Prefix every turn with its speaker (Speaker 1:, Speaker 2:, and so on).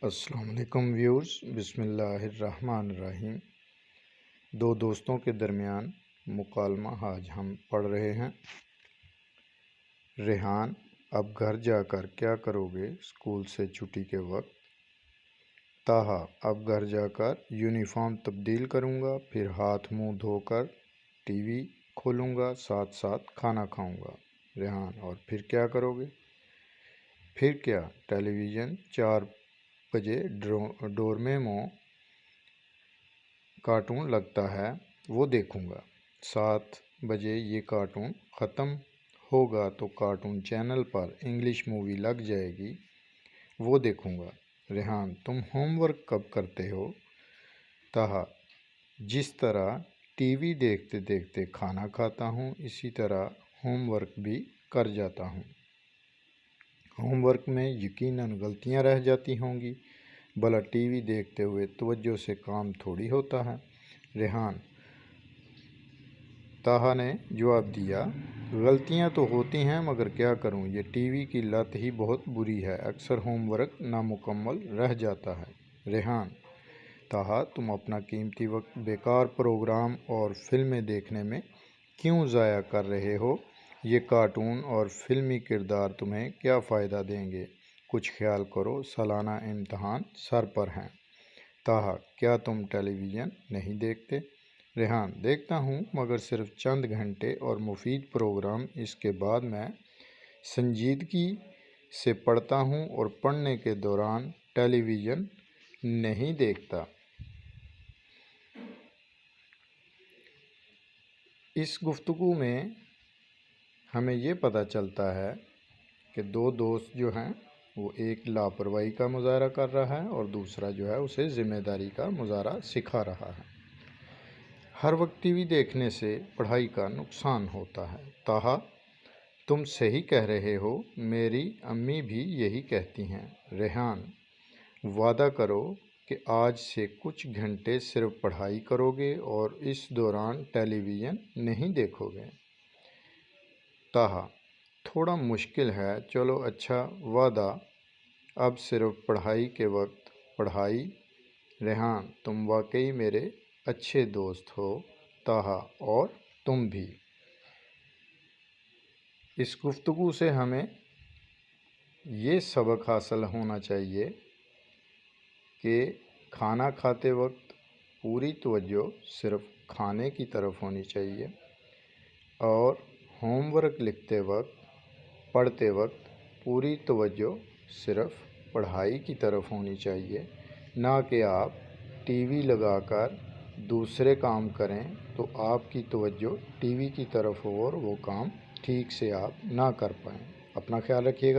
Speaker 1: السلام علیکم ویورز، بسم اللہ الرحمن الرحیم۔ دو دوستوں کے درمیان مکالمہ آج ہم پڑھ رہے ہیں۔ ریحان، اب گھر جا کر کیا کرو گے اسکول سے چھٹی کے وقت؟ طٰہٰ، اب گھر جا کر یونیفارم تبدیل کروں گا، پھر ہاتھ منہ دھو کر ٹی وی کھولوں گا، ساتھ ساتھ کھانا کھاؤں گا۔ ریحان، اور پھر کیا کرو گے؟ پھر کیا، ٹیلی ویژن 4 بجے ڈوریمون کارٹون لگتا ہے، وہ دیکھوں گا۔ 7 بجے یہ کارٹون ختم ہوگا تو کارٹون چینل پر انگلش مووی لگ جائے گی، وہ دیکھوں گا۔ ریحان، تم ہوم ورک کب کرتے ہو؟ طٰہٰ، جس طرح ٹی وی دیکھتے دیکھتے کھانا کھاتا ہوں، اسی طرح ہوم ورک بھی کر جاتا ہوں۔ ہوم ورک میں یقیناً غلطیاں رہ جاتی ہوں گی، بھلا ٹی وی دیکھتے ہوئے توجہ سے کام تھوڑی ہوتا ہے۔ ریحان، طٰہٰ نے جواب دیا، غلطیاں تو ہوتی ہیں مگر کیا کروں، یہ ٹی وی کی لت ہی بہت بری ہے، اکثر ہوم ورک نامکمل رہ جاتا ہے۔ ریحان، طٰہٰ تم اپنا قیمتی وقت بیکار پروگرام اور فلمیں دیکھنے میں کیوں ضائع کر رہے ہو؟ یہ کارٹون اور فلمی کردار تمہیں کیا فائدہ دیں گے؟ کچھ خیال کرو، سالانہ امتحان سر پر ہیں۔ طٰہٰ، کیا تم ٹیلی ویژن نہیں دیکھتے؟ ریحان، دیکھتا ہوں مگر صرف چند گھنٹے اور مفید پروگرام، اس کے بعد میں سنجیدگی سے پڑھتا ہوں اور پڑھنے کے دوران ٹیلی ویژن نہیں دیکھتا۔ اس گفتگو میں ہمیں یہ پتہ چلتا ہے کہ دو دوست جو ہیں وہ ایک لاپرواہی کا مظاہرہ کر رہا ہے اور دوسرا جو ہے اسے ذمہ داری کا مظاہرہ سکھا رہا ہے۔ ہر وقت ٹی وی دیکھنے سے پڑھائی کا نقصان ہوتا ہے۔ طٰہٰ، تم صحیح کہہ رہے ہو، میری امی بھی یہی کہتی ہیں۔ ریحان، وعدہ کرو کہ آج سے کچھ گھنٹے صرف پڑھائی کرو گے اور اس دوران ٹیلی ویژن نہیں دیکھو گے۔ طٰہٰ، تھوڑا مشکل ہے، چلو اچھا وعدہ، اب صرف پڑھائی کے وقت پڑھائی۔ ریحان، تم واقعی میرے اچھے دوست ہو۔ طٰہٰ، اور تم بھی۔ اس گفتگو سے ہمیں یہ سبق حاصل ہونا چاہیے کہ کھانا کھاتے وقت پوری توجہ صرف کھانے کی طرف ہونی چاہیے اور ہوم ورک لکھتے وقت، پڑھتے وقت پوری توجہ صرف پڑھائی کی طرف ہونی چاہیے، نہ کہ آپ ٹی وی لگا کر دوسرے کام کریں تو آپ کی توجہ ٹی وی کی طرف ہو اور وہ کام ٹھیک سے آپ نہ کر پائیں۔ اپنا خیال رکھیے گا۔